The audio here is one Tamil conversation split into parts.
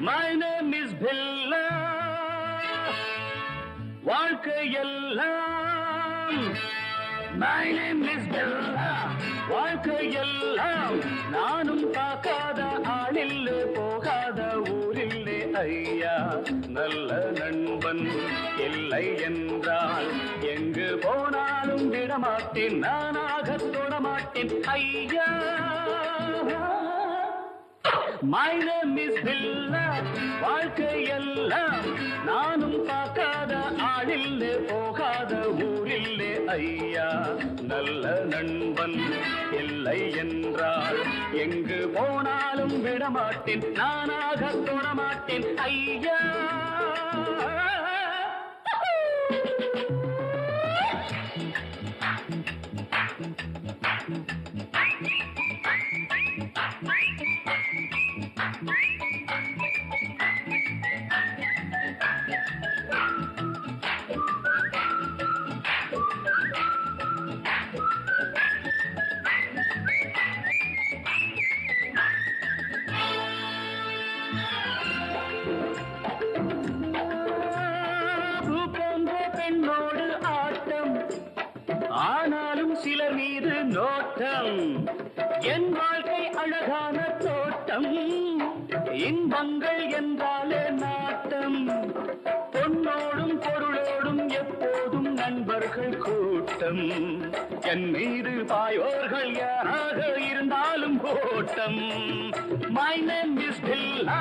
My name is Billa. வாழ்க்கையெல்லாம் My name is Billa. வாழ்க்கையெல்லாம் நானும் பார்க்காத ஆளில்லே போகாத ஊரில்லே ஐயா நல்ல நண்பன் இல்லை என்றால் எங்கு போனாலும் விடமாட்டேன் நானாக தொடமாட்டேன் ஐயா My name is Billa. வாழ்க்கையெல்லாம் நானும் பார்க்காத ஆளில்லே போகாத ஊரில்லே ஐயா நல்ல நண்பன் இல்லை என்றால் எங்கு போனாலும் விடமாட்டேன் நானாக தொடமாட்டேன் ஐயா ஆனாலும் சிலர் மீது நோட்டம் என் வாழ்க்கை அழகான தோட்டம் இன்பங்கள் என்றாலே நாட்டம் பொன்னோடும் பொருளோடும் எப்போதும் நண்பர்கள் கூட்டம் என் மீது பாயோர்கள் யாராக இருந்தாலும் ஓட்டம் My name is Billa.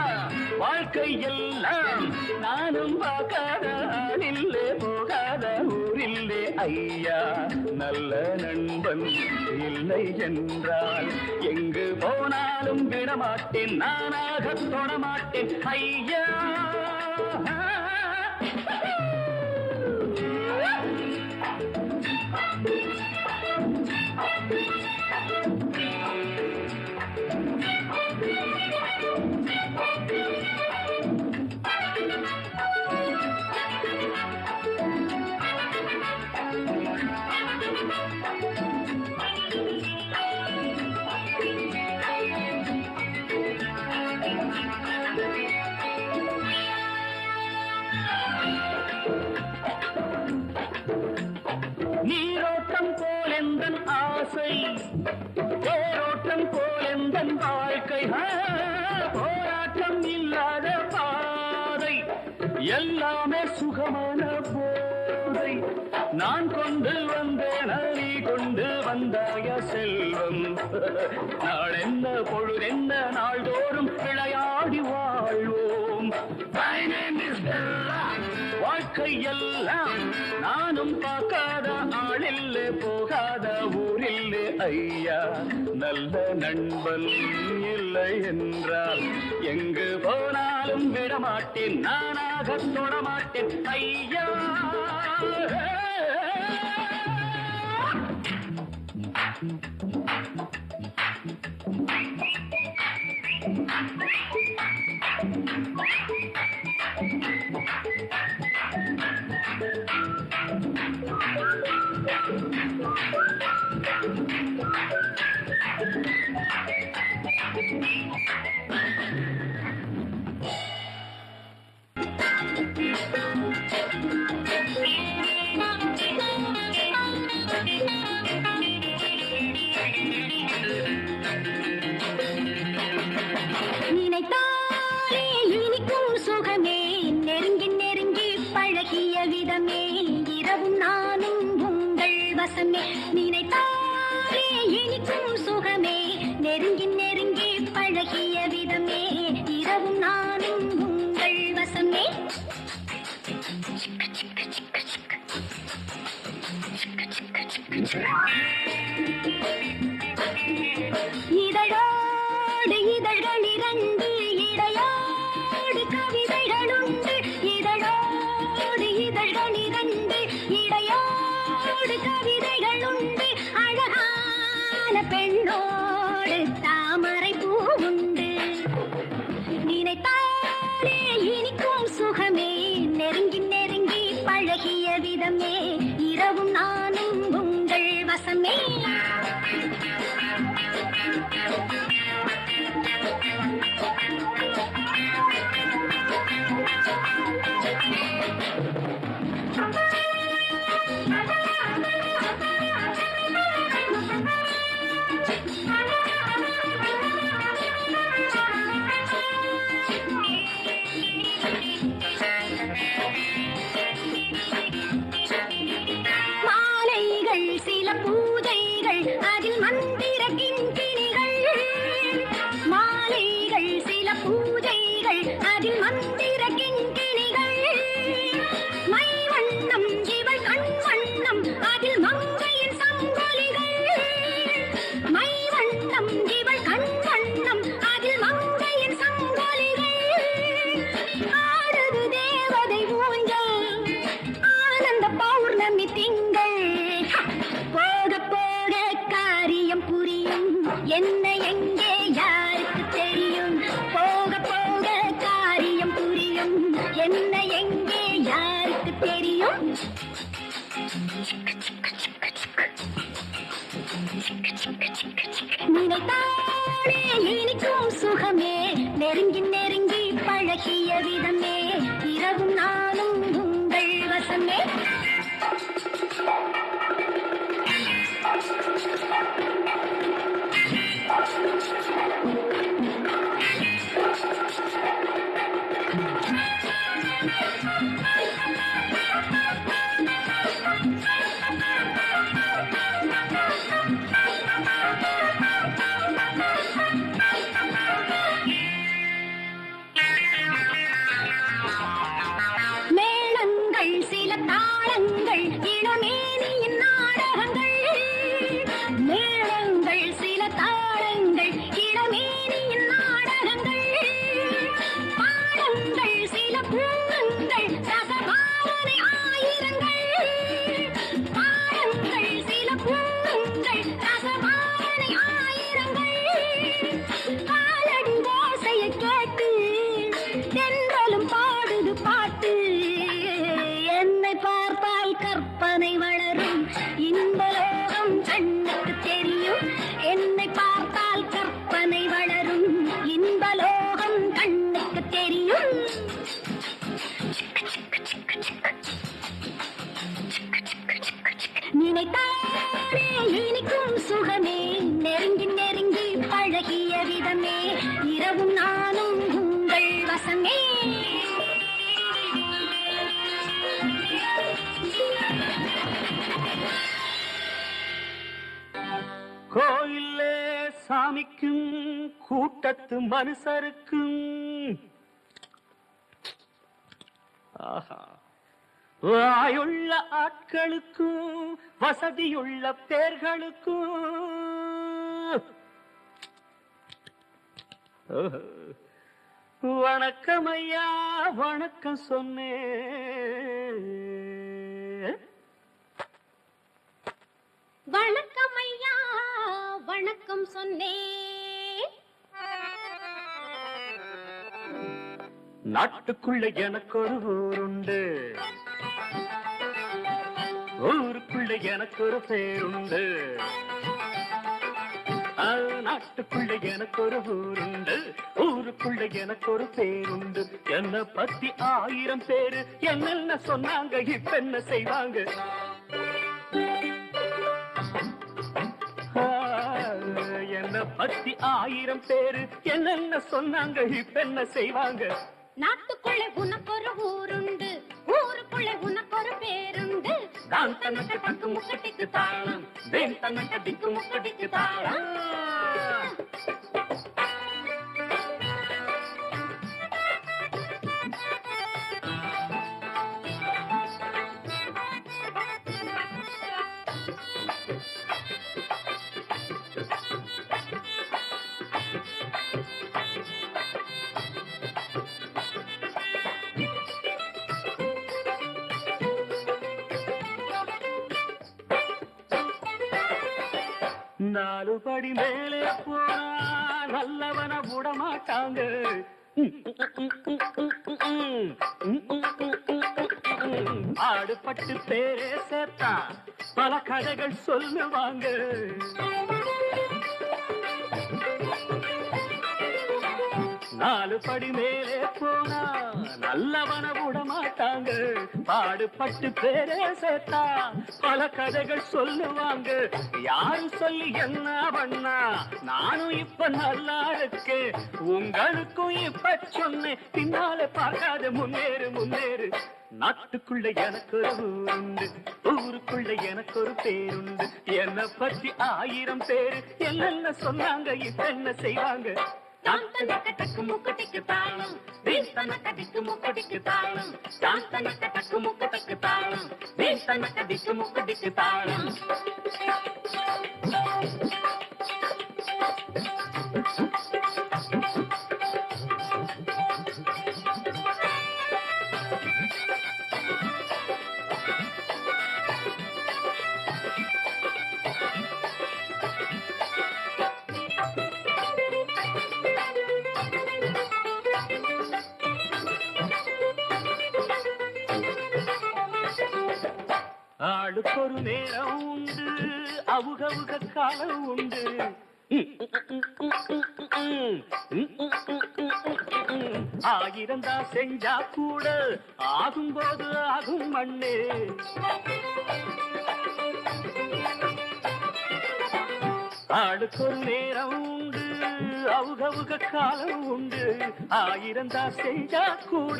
வாழ்க்கை எல்லாம் நானும் பார்க்காத ஆளில்லே போகாத ஊரில்லே ஐயா நல்ல நண்பன் இல்லை என்றால் எங்கு போனாலும் விடமாட்டேன் நானாக தொடமாட்டேன் ஐயா நீரோட்டம் போலெந்தன் ஆசை தேரோட்டம் போலெந்தன் வாழ்க்கை போராட்டம் இல்லாத பாதை எல்லாமே சுகமான போதை நான் கொண்டு வந்தேன் நீ கொண்டு வந்தாய செல்வம் நாளென்ன பொழுதென்ன நாள்தோறும் விளையாடி வாழ்வோம் My name is Billa. வாழ்க்கை எல்லாம் நானும் பார்க்காத ஆளில்லே போகாத ஊரில்லே ஐயா நல்ல நண்பன் இல்லை என்றால் எங்கு போனாலும் விடமாட்டேன் நானாக தொடமாட்டேன் ஐயா நினைத்தாலே இனிக்கும் சுகமே நெருங்கி நெருங்கி பழகிய விதமே இரவும் நானும் உங்கள் வசமே நினைத்தாலே இனிக்கும் சுகமே நெருங்கி நெருங்கி பழகிய விதமே இரவும் நானும் உங்கள் வசமே இதழோடு இதழ்கள் இரண்டு இடையோடு கவிதைகளுண்டு இதழோடு இதழ்கள் இரண்டு இடையோடு கவிதைகளுண்டு அழகான பெண்ணோடு தாமரை பூவுண்டு நினைத்தாலே இனிக்கும் சுகமே நெருங்கி நெருங்கி பழகிய விதமே இரவும் நானும் உங்கள் வசமே நினைத்தாலே இனிக்கும் சுகமே நெருங்கி நெருங்கி பழகிய விதமே இரவும் நானும் உங்கள் வசமே மேளங்கள் சில தாளங்கள் இளமேனியின் நாடகங்கள் மேளங்கள் சில தாளங்கள் இளமேனியின் நாடகங்கள் பாடங்கள் சில பூரங்கள் ரசபாவனை ஆயிரங்கள் பாடங்கள் சில பூரங்கள் ரசபாவனை ஆயிரங்கள் காலடி ஓசையை கேட்டு தென்றலும் பாடுது பாட்டு என்னை பார்த்தால் கற்பனை வளரும் இன்பலோகம் கண்ணுக்கு தெரியும் என்னை பார்த்தால் கற்பனை வளரும் இன்பலோகம் கண்ணுக்கு தெரியும் நினைத்தாலே இனிக்கும் சுகமே நெருங்கி நெருங்கி பழகிய விதமே இரவும் நானும் உங்கள் வசமே கோயிலே சாமிக்கும் கூட்டத்து மனுஷருக்கும் வாயுள்ள ஆட்களுக்கும் வசதியுள்ள பேர்களுக்கும் வணக்கம் ஐயா வணக்கம் சொன்னேன் வணக்கம் ஐயா வணக்கம் சொன்னே நாட்டுக்குள்ள எனக்கு ஒரு ஊருண்டு ஊருக்குள்ள எனக்கு ஒரு பேருண்டு நாட்டுக்குள்ள எனக்கு ஒரு ஊருண்டு ஊருக்குள்ள எனக்கு ஒரு பேருண்டு என்ன பத்தி 1000 பேரு என்னென்ன சொன்னாங்க இப்ப என்ன செய்வாங்க என்ன பத்தி 1000 பேரு என்னென்ன சொன்னாங்க இப்ப என்ன செய்வாங்க நாட்டுக்குள்ளே உனக்கு ஒரு ஊருண்டு ஊருக்குள்ளே உனக்கு ஒரு பேருண்டு தான் தனக்கு தக்கு முக்கட்டிக்கு தாளம் தேன் தனக்கு திக்கு முக்கட்டிக்கு தாளம் நாலு படி மேலே போனா நல்லவன விட மாட்டாங்க ஆடுபட்டு பேரே சேர்த்தா பல கதைகள் சொல்லுவாங்க நாலு படி மேலே போனா நல்லவன விட மாட்டாங்க பாடுபட்டு பேரே சேர்த்தா பல கதைகள் சொல்லுவாங்க யாரும் சொல்லி என்ன பண்ணா நானும் இப்ப நல்லா இருக்கு உங்களுக்கும் இப்ப சொன்னேன் பின்னால பார்க்காத முன்னேறு முன்னேறு நாட்டுக்குள்ள எனக்கு ஒரு ஊருண்டு ஊருக்குள்ள எனக்கு ஒரு பேருண்டு என்ன பத்தி 1000 பேரு என்னென்ன சொன்னாங்க இப்ப என்ன செய்வாங்க தான் தனக்கு தக்கு முக்கட்டிக்கு தாளம் தேன் தனக்கு திக்கு முக்கட்டிக்கு தாளம் தான் தனக்கு தக்கு முக்கட்டிக்கு தாளம் தேன் தனக்கு திக்கு முக்கட்டிக்கு தாளம் ஆளுக்கொரு நேரம் உண்டு அவுகவுக காலம் உண்டு ஆயிரந்தா செஞ்சா கூட ஆகும்போது ஆகும் மண்ணு. ஆளுக்கு ஒரு நேரம் உண்டு, அவுகவுக காலம் உண்டு. ஆயிரந்தா செஞ்சா கூட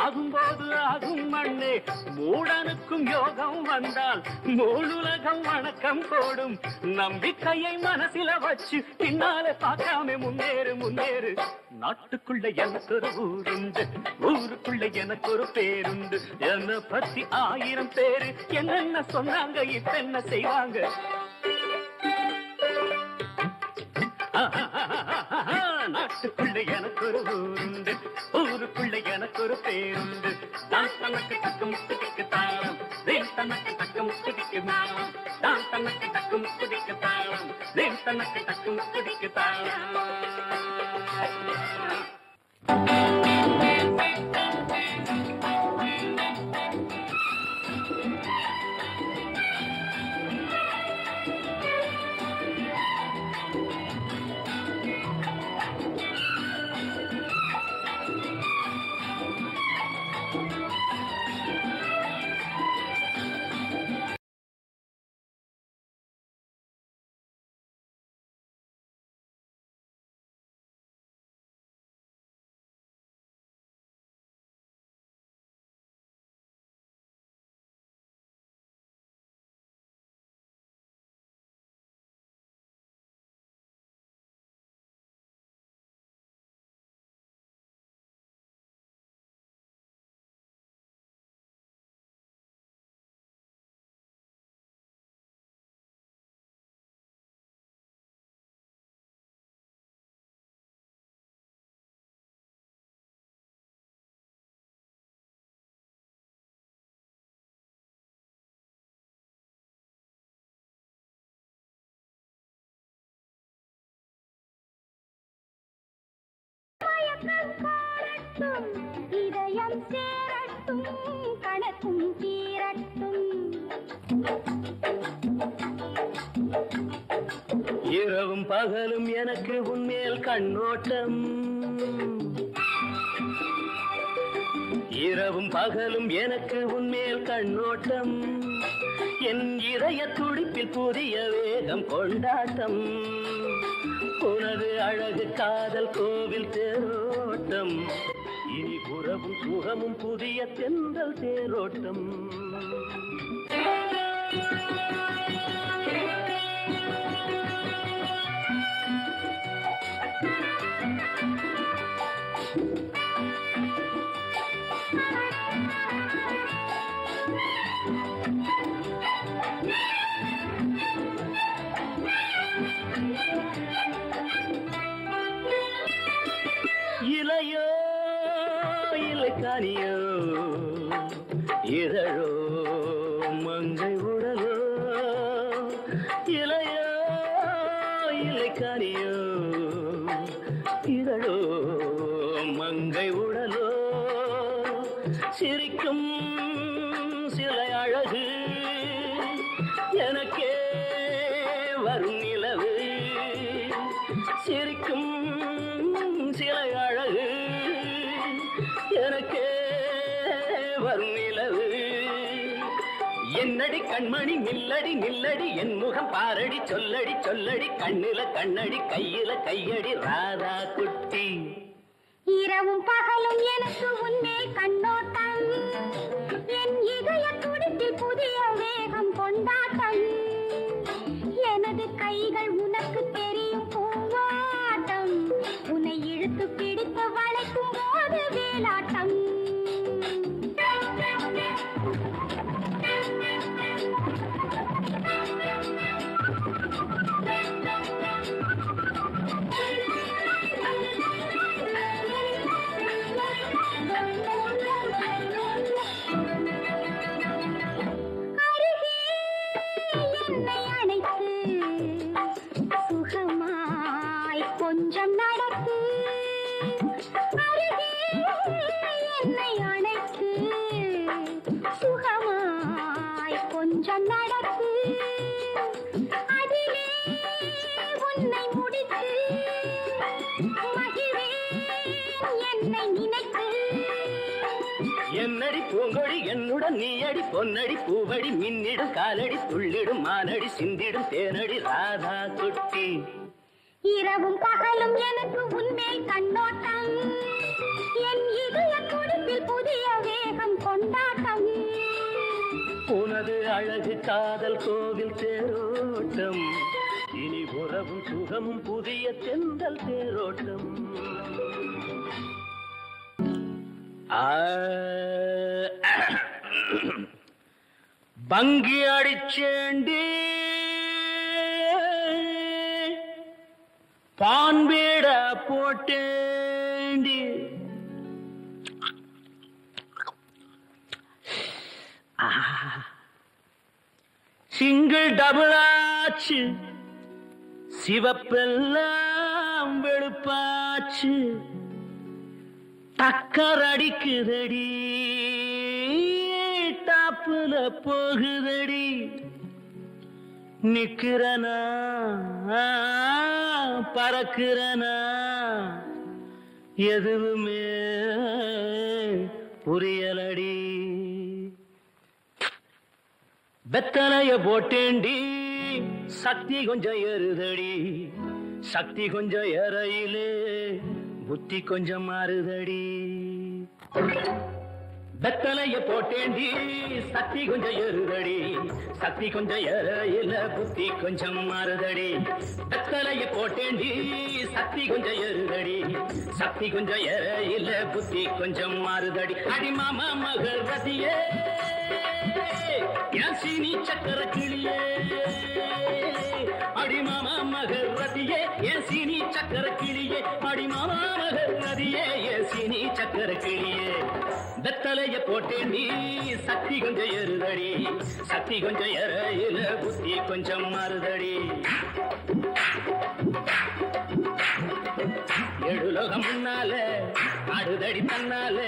ஆகும்போது ஆகும் மண்ணு. மூடனுக்கும் யோகம் வந்தால் மூணுலகம் வணக்கம் போடும். நம்பிக்கையை மனசில வச்சு பின்னால பார்க்காம முன்னேறு முன்னேறு. நாட்டுக்குள்ள எனக்கு ஒரு ஊருண்டு, ஊருக்குள்ள எனக்கு ஒரு பேருண்டு. என்னை பத்தி 1000 பேரு என்னென்ன சொன்னாங்க, இப்ப என்ன செய்வாங்க? நாட்டுக்குள்ள எனக்கு ஒரு ஊருண்டு, ஊருக்குள்ள எனக்கு ஒரு பேருண்டு. தான் தனக்கு தக்கும் துடிக்கு தாளம், வேன் தனக்கு தக்கும் துடிக்கு தாளம். தான் தனக்கு தக்கும் துடிக்கு தாளம், வேன் தனக்கு தக்கும் துடிக்கு தாளம். இதயம் சேரட்டும், கணக்கும் தீரட்டும். இரவும் பகலும் எனக்கு உன்மேல் கண்ணோட்டம். இரவும் பகலும் எனக்கு உன்மேல் கண்ணோட்டம். என் இதய துடிப்பில் புதிய வேகம் கொண்டாட்டம். உனது அழகு காதல் கோவில் தேரோட்டம். இனி உறவும் சுகமும் புதிய தென்றல் தேரோட்டம். இலையோ இலைக்கானியோ, இதழோ மங்கை உடலோ. இலையோ இலைக்கானியோ, இதழோ மங்கை உடலோ. சிரிக்கும் சிலை அழகு எனக்கே வரும் நிலவு. சிரிக்கும் சிலை அழகு எனக்கே வரும் நிலவு. என்னடி கண்மணி நில்லடி நில்லடி, என் முகம் பாரடி சொல்லடி சொல்லடி. கண்ணில கண்ணடி கையில கையடி ராதா குட்டி. இரவும் பகலும் எனக்கு உன்மேல் கண்ணோட்டம். என் இதய துடிப்பில் புதிய வேகம் கொண்டாட்டம். எனது கைகள் உனக்கு தெரியும் பூவாட்டம். உன்னை இழுத்து பிடித்து வளைக்கும் போது வேலாட்டம். கொஞ்சம் நடக்கு, அருகே என்னை அணைக்கு. சுகமாய் கொஞ்சம் நடக்கு, அதிலே உன்னை வந்தவுடன் நீ அடி பொன்னடி பூவடி மின்னிடும் காலடி துள்ளிடும் மானடி சிந்திடும் தேனடி ராதா குட்டி. இரவும் பகலும் எனக்கு உன்மேல் கண்ணோட்டம், என் இதய துடிப்பில் புதிய வேகம் கொண்டாட்டம். உனது அழகு காதல் கோவில் தேரோட்டம், இனி உறவும் சுகமும் புதிய தென்றல் தேரோட்டம். பங்கி அடிச்சேண்டி பான்பேட போட்டேண்டி. சிங்கிள் டபுள் ஆச்சு, சிவப்பெல்லாம் வெளுப்பாச்சு. டக்கர் அடிக்குதடி, டாப்புல போகுதடி. நிக்கிறனா பறக்கிறனா எதுவுமே புரியலடி. வெத்தலைய போட்டேண்டி, சக்தி கொஞ்சம் ஏறுதடி. சக்தி கொஞ்சம் ஏறையிலே புத்தி கொஞ்சம் மாறுதடி. வெத்தலைய போட்டேண்டி, சக்தி கொஞ்சம் ஏறுதடி. சக்தி கொஞ்சம் ஏறையில புத்தி கொஞ்சம் மாறுதடி. வெத்தலைய போட்டேண்டி, சக்தி கொஞ்சம் ஏறுதடி. சக்தி கொஞ்சம் ஏறையில புத்தி கொஞ்சம் மாறுதடி. அடி மாமா மகர்வதியே, என் சீனி சக்கர கிளியே. அடி மாமா மகர்வதியே, என் சீனி சக்கர கிளியே. அடி மாமா மகர்வதியே, என் சீனி சக்கர கிளியே. வெத்தலைய போட்டேண்டி, சக்தி கொஞ்சம் ஏறுதடி. சக்தி கொஞ்சம் ஏறையில புத்தி கொஞ்சம் மாறுதடி. எழுலோகம் முன்னால அடுதடி தன்னால,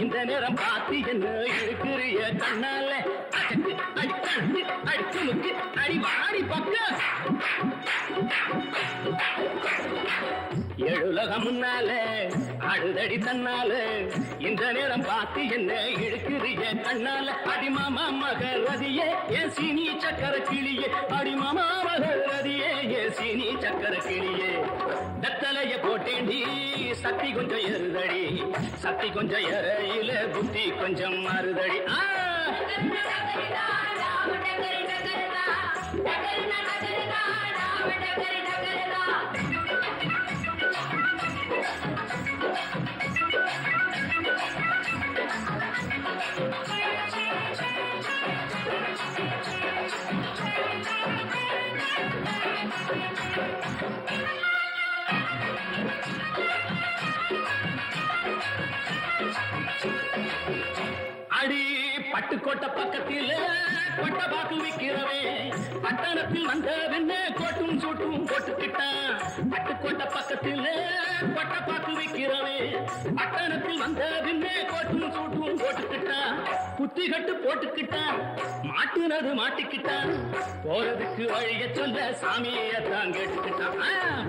இந்த நேரம் பார்த்து என்ன இருக்கிறிய கண்ணால. அடி கண்டு அடிச்சு முக்கு அடி வாடி பக்க. எழுலகம் முன்னால அடுதடி தன்னால, இந்த நேரம் பார்த்து என்ன இழுக்கிறிய கண்ணால. அடிமாமா மகரதியே, என் சீனி சக்கர கிளியே. அடிமாமா மகரதியே, என் சீனி சக்கர கிளியே. வெத்தலைய போட்டேண்டி, சக்தி கொஞ்சம் ஏறுதடி. சக்தி கொஞ்சம் ஏறையில புத்தி கொஞ்சம் மாறுதடி. அடி பட்டுக்கோட்டை பக்கத்தில் கொட்டை பாக்கு விற்கிறவே, பட்டணத்தில் வந்த வெண்ண கோட்டும் சூட்டும் போட்டுக்கிட்டான். பட்டுக்கோட்டை பக்கத்தில் கொட்டை பாக்கு விற்கிறவே, பட்டணத்தில் வந்த வெண்ண கோட்டும் சூட்டும் போட்டுக்கிட்டான். குத்தி கட்டு போட்டுக்கிட்டான், மாட்டுனது மாட்டிக்கிட்டான். போறதுக்கு வழிய சொல்ல சாமியத்தான் கேட்டுக்கிட்டான்.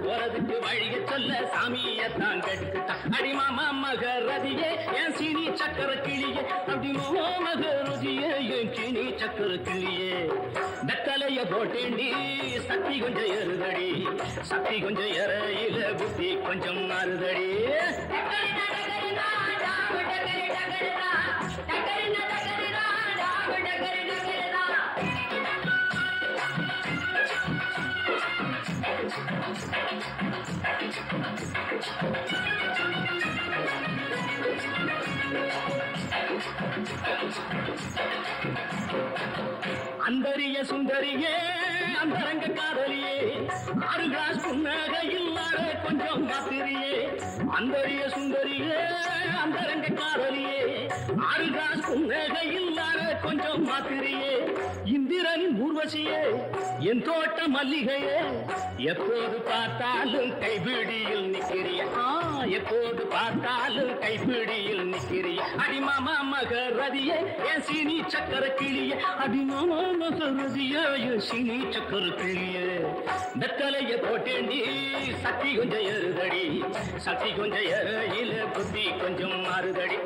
போறதுக்கு வழிய சொல்ல சாமியத்தான் கேட்டுக்கிட்டான். அடிமாமா மகரதியே, என் சீனி சக்கர கிளியே. அடிமாமா மகரதியே, என் சீனி சக்கர கிளியே. வெத்தலைய போட்டேண்டி, சக்தி கொஞ்சம் ஏறுதடி. சக்தி கொஞ்சம் ஏறையில புத்தி கொஞ்சம் மாறுதடி. அந்தரிய சுந்தரியே, அந்தரங்க காதலியே. 6 கிளாஸ் புன்னகையில் கொஞ்சம் மாத்திரியே. அந்தரிய சுந்தரியே, அந்தரங்க காதலியே. 6 கிளாஸ் புன்னகையில் கொஞ்சம் மாத்திரியே. இந்திரனின் ஊர்வசியே, என் தோட்ட மல்லிகையே. எப்போது பார்த்தாலும் கைபிடியில் நிற்கிறிய. எப்போது பார்த்தாலும் கைபிடியில் நிற்கிறிய. அடிமாமா மகரதியே, என் சீனி சக்கர கிளியே. அடிமாமா மகரதியே, என் சீனி சக்கர கிளியே. வெத்தலைய போட்டேண்டி, சக்தி கொஞ்சம் ஏறுதடி. சக்தி கொஞ்சம் ஏறையில புத்தி கொஞ்சம் மாறுதடி.